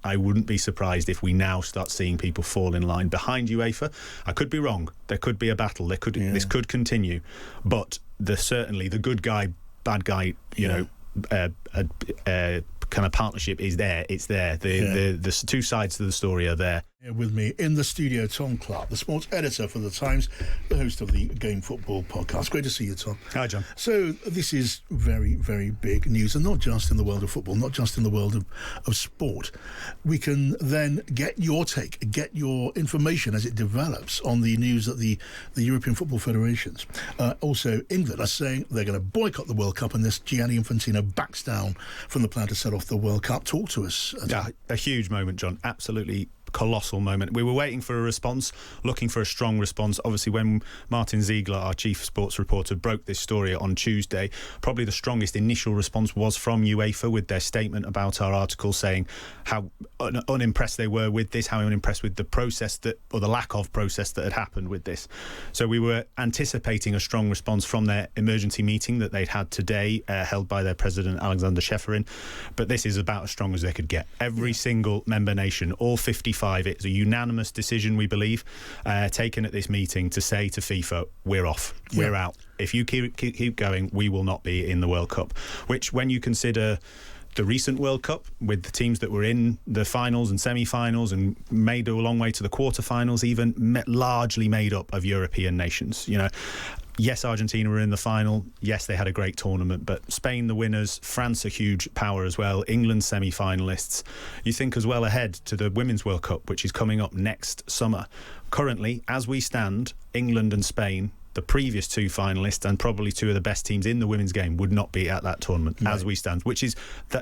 I wouldn't be surprised if we now start seeing people fall in line behind UEFA. I could be wrong. There could be a battle. This could continue, but certainly the good guy, bad guy, kind of partnership is there. It's there. The two sides to the story are there. Here with me in the studio, Tom Clarke, the sports editor for The Times, the host of the Game Football podcast. Great to see you, Tom. Hi, John. So this is very, very big news, and not just in the world of football, not just in the world of sport. We can then get your take, get your information as it develops on the news that the European Football Federations, also England, are saying they're going to boycott the World Cup, and this Gianni Infantino backs down from the plan to set off the World Cup. Talk to us. A huge moment, John. Absolutely colossal moment. We were waiting for a response, looking for a strong response. Obviously, when Martin Ziegler, our chief sports reporter, broke this story on Tuesday, probably the strongest initial response was from UEFA with their statement about our article, saying how unimpressed they were with this, how unimpressed with the process or the lack of process that had happened with this. So we were anticipating a strong response from their emergency meeting that they'd had today, held by their president, Alexander Ceferin. But this is about as strong as they could get. Every single member nation, all 55, it's a unanimous decision, we believe, taken at this meeting to say to FIFA, we're off, we're out. If you keep going, we will not be in the World Cup. Which, when you consider the recent World Cup, with the teams that were in the finals and semi-finals and made a long way to the quarter-finals, even largely made up of European nations, Yes, Argentina were in the final. Yes, they had a great tournament, but Spain, the winners, France, a huge power as well, England, semi-finalists. You think as well ahead to the Women's World Cup, which is coming up next summer. Currently, as we stand, England and Spain, the previous two finalists and probably two of the best teams in the women's game, would not be at that tournament as we stand, which is,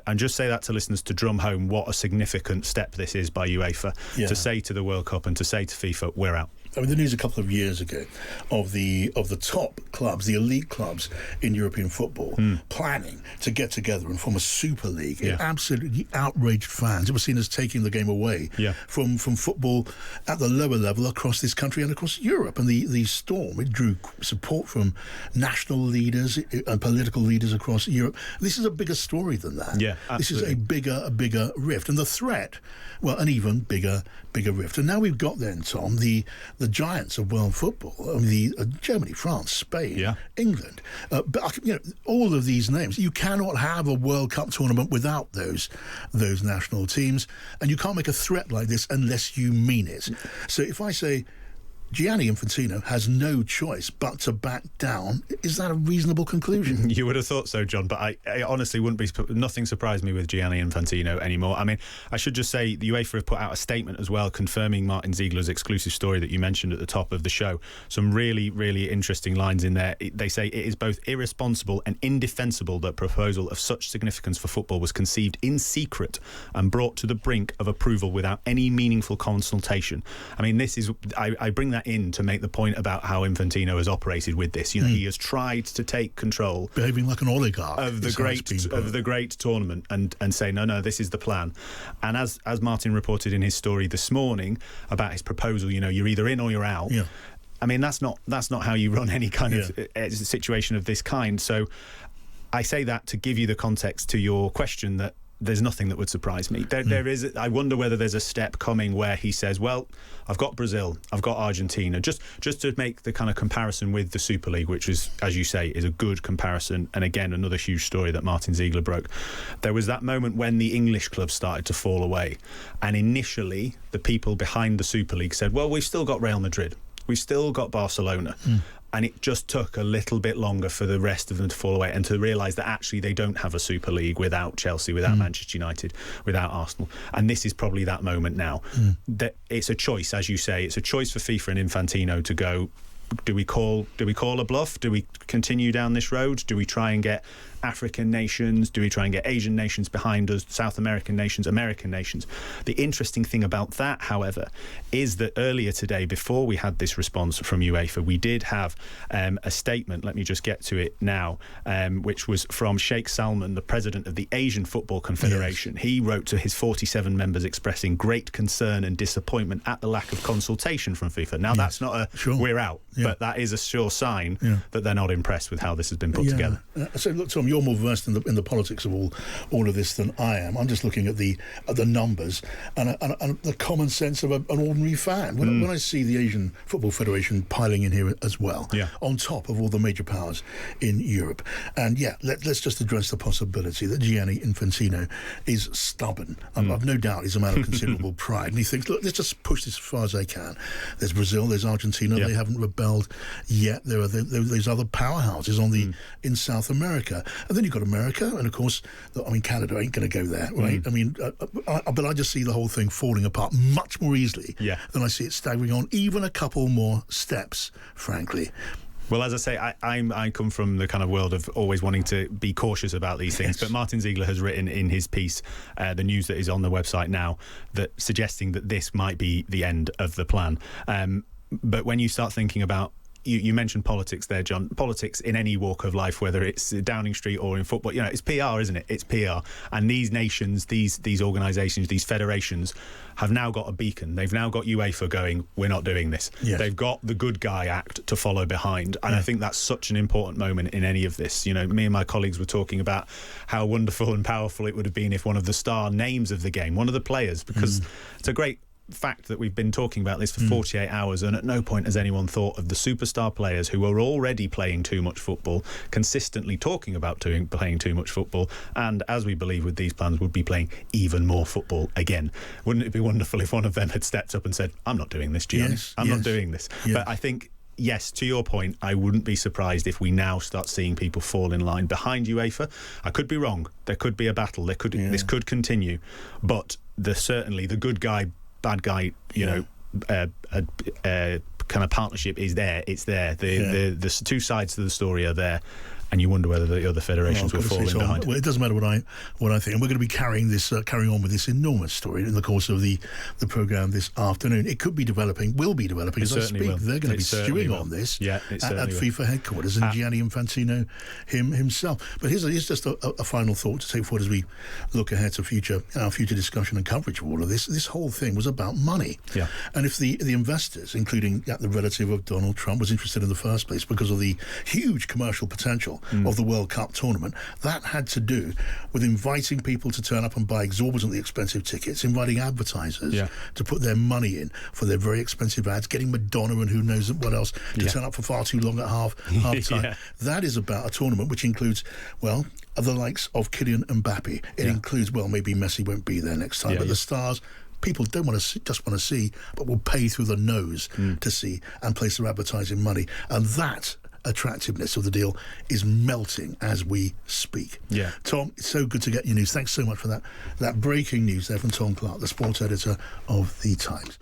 and just say that to listeners to drum home what a significant step this is by UEFA, to say to the World Cup and to say to FIFA, we're out. I mean, the news a couple of years ago of the top clubs, the elite clubs in European football, planning to get together and form a super league. It absolutely outraged fans. It was seen as taking the game away from football at the lower level across this country and across Europe. And the storm, it drew support from national leaders and political leaders across Europe. This is a bigger story than that. Yeah, absolutely. This is a bigger rift. And the threat, well, an even bigger rift. And now we've got then, Tom, the giants of world football. I mean, Germany, France, Spain, England. But all of these names. You cannot have a World Cup tournament without those national teams, and you can't make a threat like this unless you mean it. So if I say Gianni Infantino has no choice but to back down, is that a reasonable conclusion? You would have thought so, John, but I honestly wouldn't be. Nothing surprised me with Gianni Infantino anymore. I mean, I should just say the UEFA have put out a statement as well confirming Martin Ziegler's exclusive story that you mentioned at the top of the show. Some really, really interesting lines in there. They say it is both irresponsible and indefensible that proposal of such significance for football was conceived in secret and brought to the brink of approval without any meaningful consultation. I mean, this is. I bring that in to make the point about how Infantino has operated with this. He has tried to take control, behaving like an oligarch of the great tournament, and say no, this is the plan. And as Martin reported in his story this morning about his proposal, you're either in or you're out. I mean, that's not how you run any kind of situation of this kind. So I say that to give you the context to your question, that there's nothing that would surprise me. There is. I wonder whether there's a step coming where he says, well, I've got Brazil, I've got Argentina, just to make the kind of comparison with the Super League, which is, as you say, is a good comparison. And again, another huge story that Martin Ziegler broke. There was that moment when the English clubs started to fall away. And initially, the people behind the Super League said, well, we've still got Real Madrid, we've still got Barcelona. And it just took a little bit longer for the rest of them to fall away and to realise that actually they don't have a Super League without Chelsea, without Manchester United, without Arsenal. And this is probably that moment now. That it's a choice, as you say. It's a choice for FIFA and Infantino to go, do we call a bluff? Do we continue down this road? Do we try and get African nations? Do we try and get Asian nations behind us, South American nations, American nations? The interesting thing about that, however, is that earlier today, before we had this response from UEFA, we did have a statement, let me just get to it now, which was from Sheikh Salman, the president of the Asian Football Confederation. He wrote to his 47 members expressing great concern and disappointment at the lack of consultation from FIFA. Now, that's not we're out, but that is a sure sign that they're not impressed with how this has been put together. So, look, Tom, you're more versed in the politics of all of this than I am. I'm just looking at the numbers and the common sense of an ordinary fan. When I see the Asian Football Federation piling in here as well, on top of all the major powers in Europe, and let's just address the possibility that Gianni Infantino is stubborn. I've no doubt he's a man of considerable pride, and he thinks, look, let's just push this as far as I can. There's Brazil, there's Argentina, they haven't rebelled yet. There are those other powerhouses in South America, and then you've got America, and of course, Canada ain't going to go there, right? But I just see the whole thing falling apart much more easily than I see it staggering on even a couple more steps, frankly. Well, as I say, I come from the kind of world of always wanting to be cautious about these things. But Martin Ziegler has written in his piece, the news that is on the website now, that suggesting that this might be the end of the plan. But when you start thinking about, you mentioned politics there, John. Politics in any walk of life, whether it's Downing Street or in football, it's PR, isn't it? It's PR. And these nations, these organisations, these federations have now got a beacon. They've now got UEFA going, we're not doing this. Yes. They've got the good guy act to follow behind. And I think that's such an important moment in any of this. Me and my colleagues were talking about how wonderful and powerful it would have been if one of the star names of the game, one of the players, because it's a great fact that we've been talking about this for 48 hours, and at no point has anyone thought of the superstar players who are already playing too much football, consistently talking about playing too much football, and as we believe with these plans would be playing even more football again. Wouldn't it be wonderful if one of them had stepped up and said, I'm not doing this, Gianni. I'm not doing this. But I think, yes, to your point, I wouldn't be surprised if we now start seeing people fall in line behind UEFA. I could be wrong. There could be a battle. This could continue. But certainly the good guy, bad guy, kind of partnership is there. It's there. The two sides to the story are there. And you wonder whether the other federations will fall in behind. Well, it doesn't matter what I think. And we're going to be carrying on with this enormous story in the course of the programme this afternoon. It could be developing, will be developing as I speak. They're going to be stewing on this at FIFA headquarters, and Gianni Infantino himself. But here's just a final thought to take forward as we look ahead to future discussion and coverage of all of this. This whole thing was about money. Yeah. And if the investors, including the relative of Donald Trump, was interested in the first place because of the huge commercial potential of the World Cup tournament, that had to do with inviting people to turn up and buy exorbitantly expensive tickets, inviting advertisers to put their money in for their very expensive ads, getting Madonna and who knows what else to turn up for far too long at half time. That is about a tournament which includes, the likes of Kylian Mbappe. It includes, maybe Messi won't be there next time, but the stars people don't want to see, but will pay through the nose to see and place their advertising money. And that attractiveness of the deal is melting as we speak. Tom, it's so good to get your news. Thanks so much for that breaking news there from Tom Clarke, the sports editor of The Times.